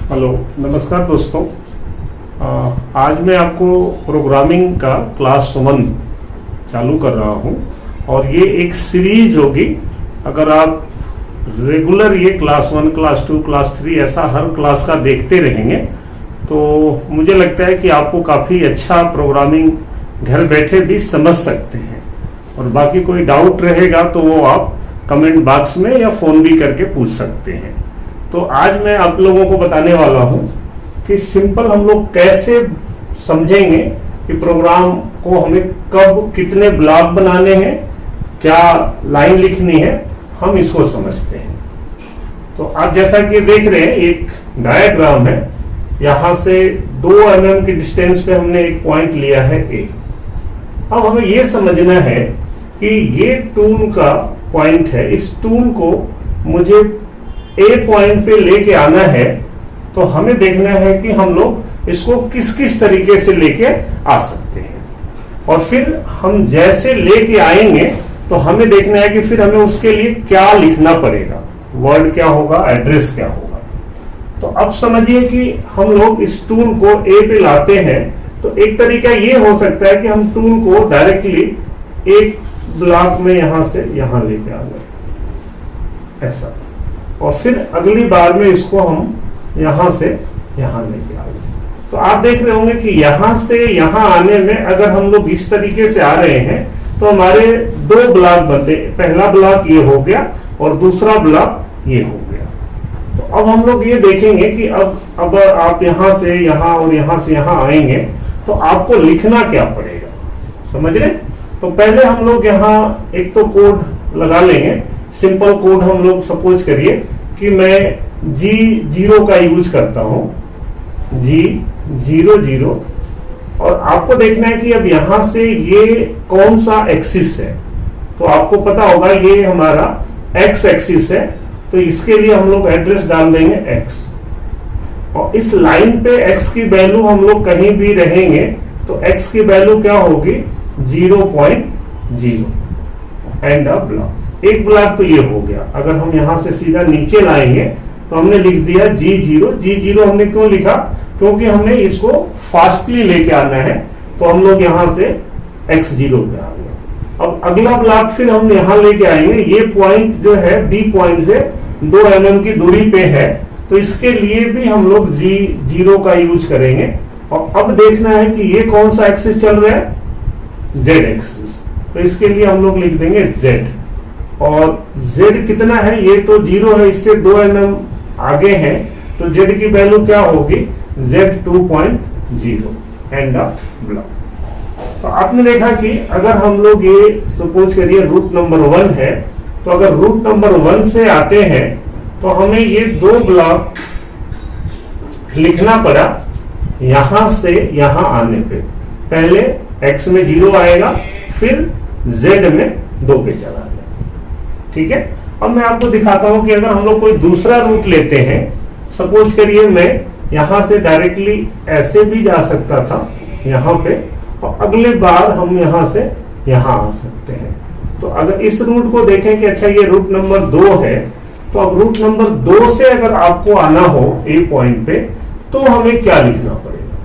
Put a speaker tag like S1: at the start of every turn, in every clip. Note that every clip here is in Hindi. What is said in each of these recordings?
S1: हेलो, नमस्कार दोस्तों। आज मैं आपको प्रोग्रामिंग का क्लास 1 चालू कर रहा हूं और ये एक सीरीज होगी। अगर आप रेगुलर ये क्लास 1, क्लास 2, क्लास 3 ऐसा हर क्लास का देखते रहेंगे तो मुझे लगता है कि आपको काफ़ी अच्छा प्रोग्रामिंग घर बैठे भी समझ सकते हैं। और बाकी कोई डाउट रहेगा तो वो आप कमेंट बॉक्स में या फ़ोन भी करके पूछ सकते हैं। तो आज मैं आप लोगों को बताने वाला हूं कि सिंपल हम लोग कैसे समझेंगे कि प्रोग्राम को हमें कब कितने ब्लॉक बनाने हैं, क्या लाइन लिखनी है, हम इसको समझते हैं। तो आप जैसा कि देख रहे हैं एक डायग्राम है। यहां से 2 mm की डिस्टेंस पे हमने एक पॉइंट लिया है ए। अब हमें यह समझना है कि ये टूल का पॉइंट है, इस टूल को मुझे ए पॉइंट पे लेके आना है। तो हमें देखना है कि हम लोग इसको किस किस तरीके से लेके आ सकते हैं और फिर हम जैसे लेके आएंगे तो हमें देखना है कि फिर हमें उसके लिए क्या लिखना पड़ेगा, वर्ड क्या होगा, एड्रेस क्या होगा। तो अब समझिए कि हम लोग इस टूल को ए पे लाते हैं तो एक तरीका ये हो सकता है कि हम टूल को डायरेक्टली एक ब्लॉक में यहां से यहां लेके आ जाए ऐसा, और फिर अगली बार में इसको हम यहां से यहां लेके आए। तो आप देख रहे होंगे कि यहां से यहां आने में अगर हम लोग इस तरीके से आ रहे हैं तो हमारे 2 ब्लॉक बनते। पहला ब्लॉक ये हो गया और दूसरा ब्लॉक ये हो गया। तो अब हम लोग ये देखेंगे कि अब आप यहां से यहां और यहां से यहां आएंगे तो आपको लिखना क्या पड़ेगा, समझ रहे। तो पहले हम लोग यहाँ एक तो कोड लगा लेंगे। सिंपल कोड हम लोग सपोज करिए कि मैं G0 का यूज करता हूं, G00। और आपको देखना है कि अब यहां से ये कौन सा एक्सिस है। तो आपको पता होगा ये हमारा एक्स एक्सिस है, तो इसके लिए हम लोग एड्रेस डाल देंगे x। और इस लाइन पे x की वैल्यू हम लोग कहीं भी रहेंगे तो x की वैल्यू क्या होगी 0.0 एंड अ ब्लॉक। एक ब्लॉक तो ये हो गया। अगर हम यहां से सीधा नीचे लाएंगे तो हमने लिख दिया G0 हमने क्यों लिखा, क्योंकि हमने इसको फास्टली लेके आना है। तो हम लोग यहां से x0 पे आ गए। अब अगला ब्लॉक फिर हम यहां लेके आएंगे। ये पॉइंट जो है B पॉइंट से 2 mm की दूरी पे है, तो इसके लिए भी हम लोग G0 का यूज करेंगे। और अब देखना है कि ये कौन सा एक्सिस चल रहा है, Z एक्सिस। तो इसके लिए हम लोग लिख देंगे Z। और Z कितना है, ये तो 0 है, इससे 2 mm आगे है, तो Z की वैल्यू क्या होगी Z2.0 एंड ऑफ ब्लॉक। तो आपने देखा कि अगर हम लोग ये सपोज करिए रूट नंबर 1 है, तो अगर रूट नंबर 1 से आते हैं तो हमें ये 2 ब्लॉक लिखना पड़ा। यहां से यहां आने पे पहले X में 0 आएगा, फिर Z में 2 पे चला गया। ठीक है। अब मैं आपको दिखाता हूं कि अगर हम लोग कोई दूसरा रूट लेते हैं, सपोज करिए मैं यहां से डायरेक्टली ऐसे भी जा सकता था यहां पे, और अगले बार हम यहां से यहां आ सकते हैं। तो अगर इस रूट को देखें कि अच्छा ये रूट नंबर 2 है, तो अब रूट नंबर 2 से अगर आपको आना हो ए पॉइंट पे तो हमें क्या लिखना पड़ेगा।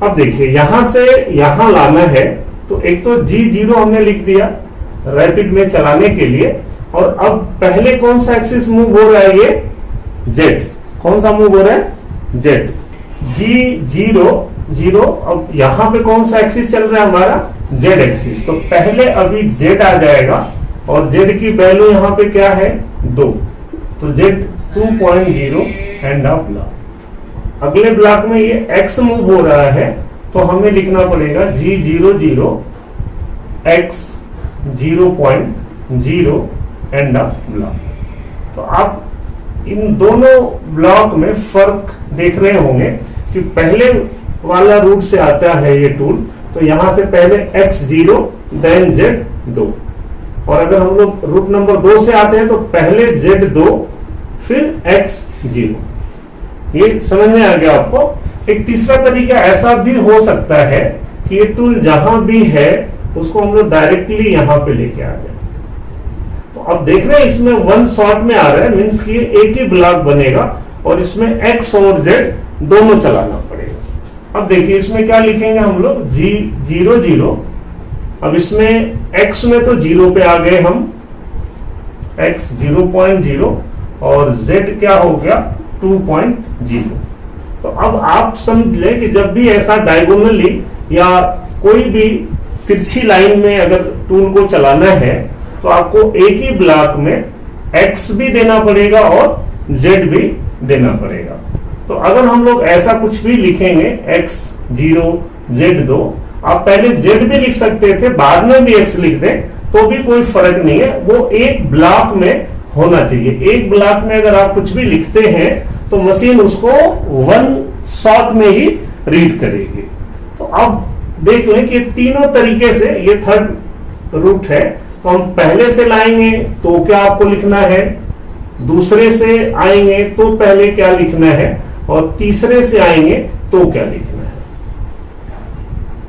S1: अब देखिए यहां से यहां लाना है तो एक तो G0 हमने लिख दिया रैपिड में चलाने के लिए। और अब पहले कौन सा एक्सिस मूव हो रहा है, ये Z। कौन सा मूव हो रहा है, Z। G0। अब यहां पे कौन सा एक्सिस चल रहा है हमारा, Z एक्सिस। तो पहले अभी Z आ जाएगा और Z की वैल्यू यहां पे क्या है 2, तो Z2.0 एंड ऑफ ब्लॉक। अगले ब्लॉक में ये X मूव हो रहा है, तो हमें लिखना पड़ेगा G00 X 0.0 end of block. तो आप इन दोनों ब्लॉक में फर्क देख रहे होंगे कि पहले वाला रूट से आता है ये टूल, तो यहां से पहले X0 देन Z2। और अगर हम लोग रूट नंबर 2 से आते हैं तो पहले Z2 फिर X0। ये समझ में आ गया आपको। एक तीसरा तरीका ऐसा भी हो सकता है कि ये टूल जहां भी है उसको हम लोग डायरेक्टली यहां पे लेके आ जाए। तो अब देख रहे हैं इसमें 1 शॉट में आ रहा है, मीन्स कि एक ही ब्लॉक बनेगा। और इसमें x और z दोनों चलाना पड़ेगा। अब देखिए इसमें क्या लिखेंगे हम लोग, जीरो जीरो। अब इसमें x में तो 0 पे आ गए हम, x 0.0 और z क्या हो गया 2.0। तो अब आप समझ लें कि जब भी ऐसा डायगोनली या कोई भी तिरछी लाइन में अगर टूल को चलाना है तो आपको एक ही ब्लॉक में x भी देना पड़ेगा और z भी देना पड़ेगा। तो अगर हम लोग ऐसा कुछ भी लिखेंगे x 0 z 2, आप पहले z भी लिख सकते थे, बाद में भी x लिख दें तो भी कोई फर्क नहीं है, वो एक ब्लॉक में होना चाहिए। एक ब्लॉक में अगर आप कुछ भी लिखते हैं तो मशीन उसको वन शॉट में ही रीड करेगी। तो अब देख लें कि तीनों तरीके से ये थर्ड रूट है। तो हम पहले से लाएंगे तो क्या आपको लिखना है, दूसरे से आएंगे तो पहले क्या लिखना है, और तीसरे से आएंगे तो क्या लिखना है।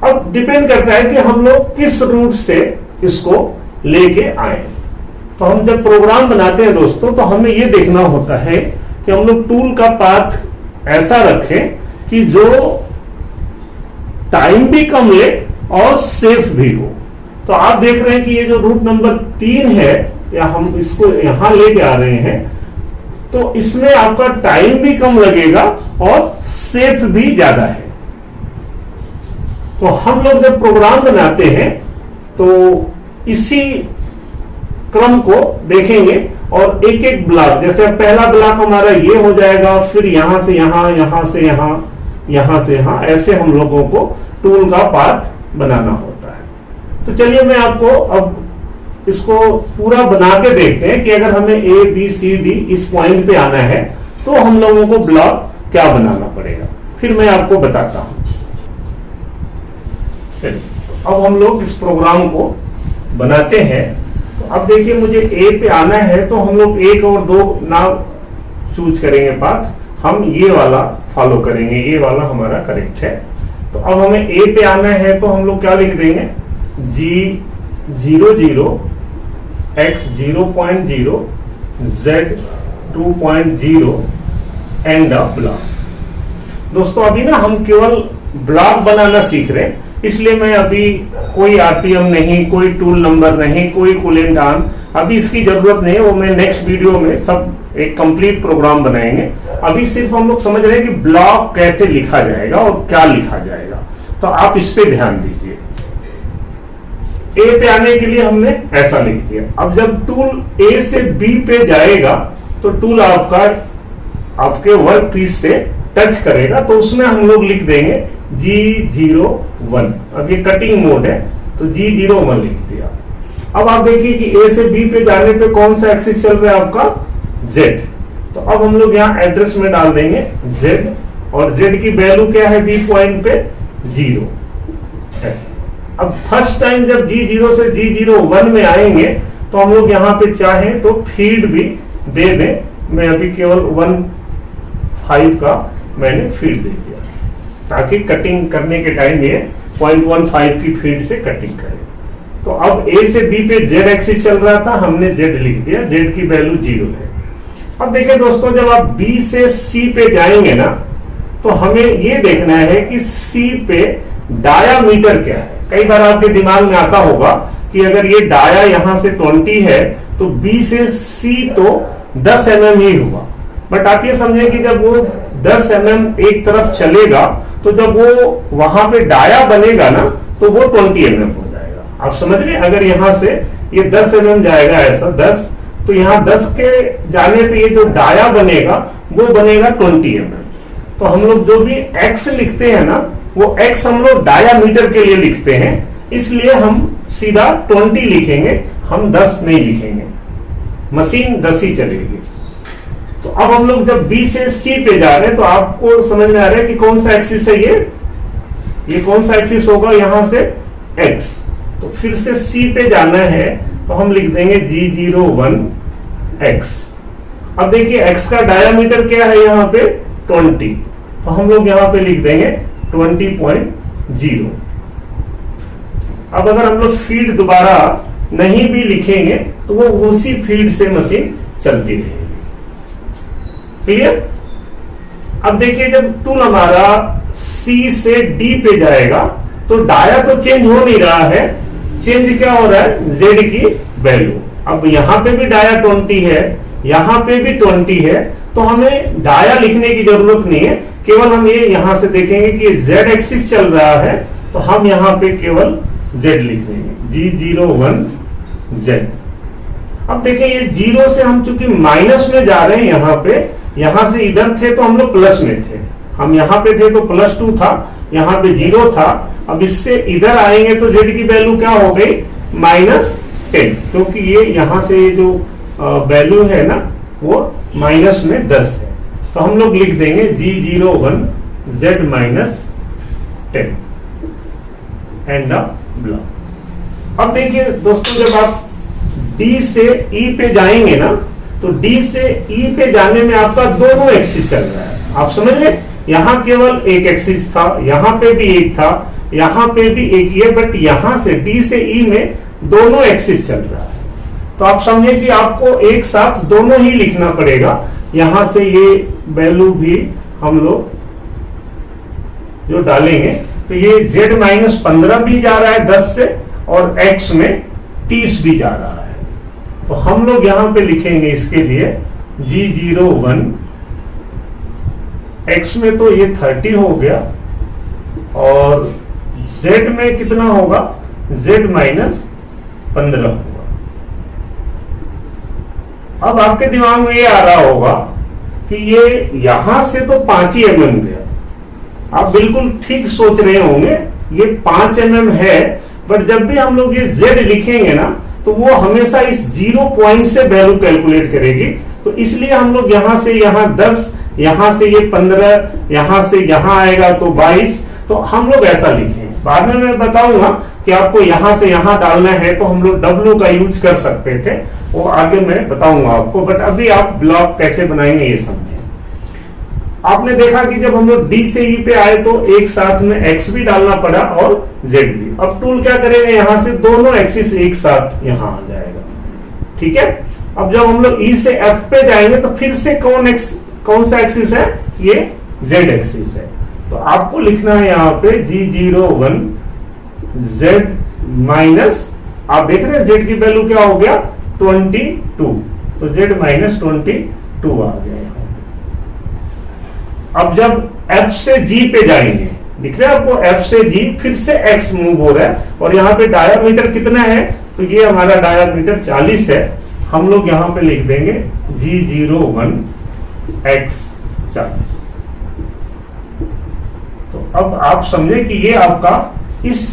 S1: अब डिपेंड करता है कि हम लोग किस रूट से इसको लेके आए। तो हम जब प्रोग्राम बनाते हैं दोस्तों तो हमें यह देखना होता है कि हम लोग टूल का पाथ ऐसा रखें कि जो टाइम भी कम ले और सेफ भी हो। तो आप देख रहे हैं कि ये जो रूट नंबर 3 है, या हम इसको यहां लेके आ रहे हैं, तो इसमें आपका टाइम भी कम लगेगा और सेफ भी ज्यादा है। तो हम लोग जब प्रोग्राम बनाते हैं तो इसी क्रम को देखेंगे और एक एक ब्लॉक, जैसे पहला ब्लॉक हमारा ये हो जाएगा, फिर यहां से यहां, यहां से यहां, यहां से यहां, ऐसे हम लोगों को टूल का पाथ बनाना होता है। तो चलिए मैं आपको अब इसको पूरा बना के देखते हैं कि अगर हमें A B C D इस पॉइंट पे आना है तो हम लोगों को ब्लॉक क्या बनाना पड़ेगा, फिर मैं आपको बताता हूं। चलिए अब हम लोग इस प्रोग्राम को बनाते हैं। तो अब देखिए मुझे A पे आना है तो हम लोग 1 और 2 ना चूज करेंगे पाथ, हम ये वाला फॉलो करेंगे, ये वाला हमारा करेक्ट है। तो अब हमें A पे आना है तो हम लोग क्या लिख देंगे, G00 X 0.0 Z 2.0 and a block. दोस्तों अभी ना हम केवल ब्लॉक बनाना सीख रहे हैं, इसलिए मैं अभी कोई आरपीएम नहीं, कोई टूल नंबर नहीं, कोई कूलेंट ऑन, अभी इसकी जरूरत नहीं है। वो मैं नेक्स्ट वीडियो में सब एक कंप्लीट प्रोग्राम बनाएंगे। अभी सिर्फ हम लोग समझ रहे हैं कि ब्लॉक कैसे लिखा जाएगा और क्या लिखा जाएगा। तो आप इस पे ध्यान दीजिए। ए पे आने के लिए हमने ऐसा लिख दिया। अब जब टूल ए से बी पे जाएगा तो टूल आपका आपके वर्क पीस से टच करेगा, तो उसमें हम लोग लिख देंगे G01। अब ये कटिंग मोड है तो G01 लिख दिया। अब आप देखिए कि ए से बी पे जाने पे कौन सा एक्सिस चल रहा है आपका, Z। तो अब हम लोग यहाँ एड्रेस में डाल देंगे Z, और Z की वैल्यू क्या है बी पॉइंट पे 0 ऐसा। अब फर्स्ट टाइम जब G0 से G01 में आएंगे तो हम लोग यहाँ पे चाहें तो फीड भी दे दें। मैं अभी केवल 1.5 का मैंने फीड दे दिया ताकि कटिंग करने के टाइम ये 0.15 की फीड से कटिंग करे। तो अब A से B पे Z एक्सिस चल रहा था, हमने Z लिख दिया, Z की वैल्यू 0 है। अब देखिए दोस्तों जब आप B से C पे जाएंगे ना तो हमें ये देखना है कि C पे डायामीटर क्या है। कई बार आपके दिमाग में आता होगा कि अगर ये डाया यहां से 20 है तो B से C तो 10 mm ही हुआ, बट आप ये समझे कि जब वो 10 mm एक तरफ चलेगा तो जब वो वहां पे डाया बनेगा ना तो वो 20 mm हो जाएगा। आप समझ रहे, अगर यहां से ये 10 mm जाएगा ऐसा 10, तो यहाँ 10 के जाने पे ये जो डाया बनेगा वो बनेगा 20 mm। तो हम लोग जो भी x लिखते हैं ना वो x हम लोग डायामीटर के लिए लिखते हैं, इसलिए हम सीधा 20 लिखेंगे, हम 10 नहीं लिखेंगे, मशीन 10 ही चलेगी। तो अब हम लोग जब B से C पे जा रहे हैं तो आपको समझ में आ रहा है कि कौन सा एक्सिस है ये कौन सा एक्सिस होगा, यहां से x। तो फिर से C पे जाना है तो हम लिख देंगे G01 X। अब देखिए x का डायामीटर क्या है यहाँ पे 20, तो हम लोग यहाँ पे लिख देंगे 20.0। अब अगर हम लोग फीड दोबारा नहीं भी लिखेंगे तो वो उसी फीड से मशीन चलती रहेगी। क्लियर? अब देखिए जब टूल हमारा सी से डी पे जाएगा तो डाया तो चेंज हो नहीं रहा है, चेंज क्या हो रहा है, जेड की वैल्यू। अब यहां पे भी डाया 20 है, यहां पे भी 20 है, तो हमें डाया लिखने की जरूरत नहीं है, केवल हम ये यहां से देखेंगे कि जेड एक्सिस चल रहा है तो हम यहां पे केवल जेड लिख देंगे, G01 जेड। अब देखिए ये जीरो से हम चूंकि माइनस में जा रहे हैं, यहां से इधर थे तो हम लोग प्लस में थे, हम यहां पे थे तो +2 था, यहां पे 0 था। अब इससे इधर आएंगे तो जेड की वैल्यू क्या हो गई, -10, क्योंकि ये यहां से जो वैल्यू है ना वो माइनस में 10 है, तो हम लोग लिख देंगे G01 Z -10 एंड ब्लॉक। अब देखिए दोस्तों जब आप D से E पे जाएंगे ना तो D से E पे जाने में आपका दोनों एक्सिस चल रहा है, आप समझ रहे, यहां केवल एक एक्सिस था, यहां पे भी एक था, यहां पे भी एक ही है, बट यहां से D से E में दोनों एक्सिस चल रहा है। तो आप समझे कि आपको एक साथ दोनों ही लिखना पड़ेगा। यहां से ये वैल्यू भी हम लोग जो डालेंगे तो ये Z -15 भी जा रहा है 10 से, और X में 30 भी जा रहा है, तो हम लोग यहां पे लिखेंगे इसके लिए G01, X में तो ये 30 हो गया, और Z में कितना होगा, Z -15 होगा। अब आपके दिमाग में ये आ रहा होगा कि ये यहां से तो 5 ही mm गया, आप बिल्कुल ठीक सोच रहे होंगे, ये 5 mm है, बट जब भी हम लोग ये Z लिखेंगे ना तो वो हमेशा इस 0 पॉइंट से वैल्यू कैलकुलेट करेगी, तो इसलिए हम लोग यहां से यहां 10, यहां से ये 15, यहां से यहां आएगा तो 22, तो हम लोग ऐसा लिखेंगे। बाद में मैं बताऊंगा कि आपको यहां से यहां डालना है तो हम लोग W का यूज कर सकते थे, वो आगे मैं बताऊंगा आपको, बट अभी आप ब्लॉक कैसे बनाएंगे ये समझें। आपने देखा कि जब हम लोग D से E पे आए तो एक साथ में X भी डालना पड़ा और Z भी। अब टूल क्या करेगा, यहां से दोनों एक्सिस एक साथ यहां आ जाएगा, ठीक है। अब जब हम लोग E से F पे जाएंगे तो फिर से कौन सा एक्सिस है, ये Z एक्सिस है, तो आपको लिखना है यहाँ पे G01 Z माइनस, आप देख रहे हैं Z की वैल्यू क्या हो गया 22, तो Z -22 आ गया। अब जब F से G पे जाएंगे, दिख रहा है आपको, F से G फिर से X मूव हो रहा है, और यहाँ पे डायामीटर कितना है, तो ये हमारा डायामीटर 40 है, हम लोग यहाँ पे लिख देंगे G01 X 40। तो अब आप समझे कि ये आपका इस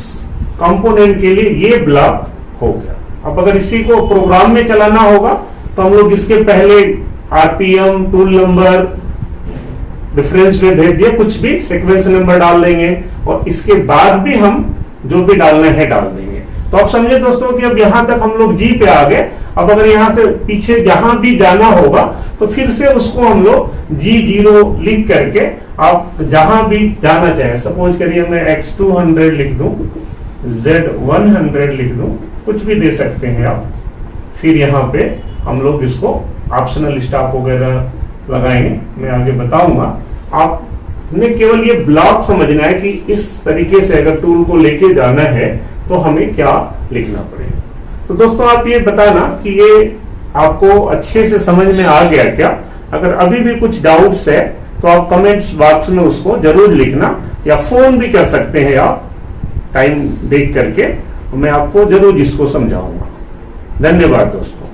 S1: कंपोनेंट के लिए ये ब्लॉक हो गया। अब अगर इसी को प्रोग्राम में चलाना होगा तो हम लोग इसके पहले RPM, टूल नंबर, डिफरेंस में भेज दिया, कुछ भी सीक्वेंस नंबर डाल देंगे, और इसके बाद भी हम जो भी डालना है डाल देंगे। तो आप समझे दोस्तों कि अब यहां तक हम लोग G पे आ गए। अब अगर यहां से पीछे जहां भी जाना होगा तो फिर से उसको हम लोग G0 लिख करके आप जहां भी जाना चाहें, सपोज करिए मैं X200 लिख दूं, Z100 लिख दूं, कुछ भी दे सकते हैं आप। फिर यहाँ पे हम लोग इसको ऑप्शनल स्टॉप वगैरह लगाएंगे, मैं आगे बताऊंगा। आपने केवल ये ब्लॉक समझना है कि इस तरीके से अगर टूल को लेके जाना है तो हमें क्या लिखना पड़ेगा। तो दोस्तों आप ये बताना कि ये आपको अच्छे से समझ में आ गया क्या। अगर अभी भी कुछ डाउट्स है तो आप कमेंट्स बॉक्स में उसको जरूर लिखना, या फोन भी कर सकते हैं आप टाइम देख करके, तो मैं आपको जरूर इसको समझाऊंगा। धन्यवाद दोस्तों।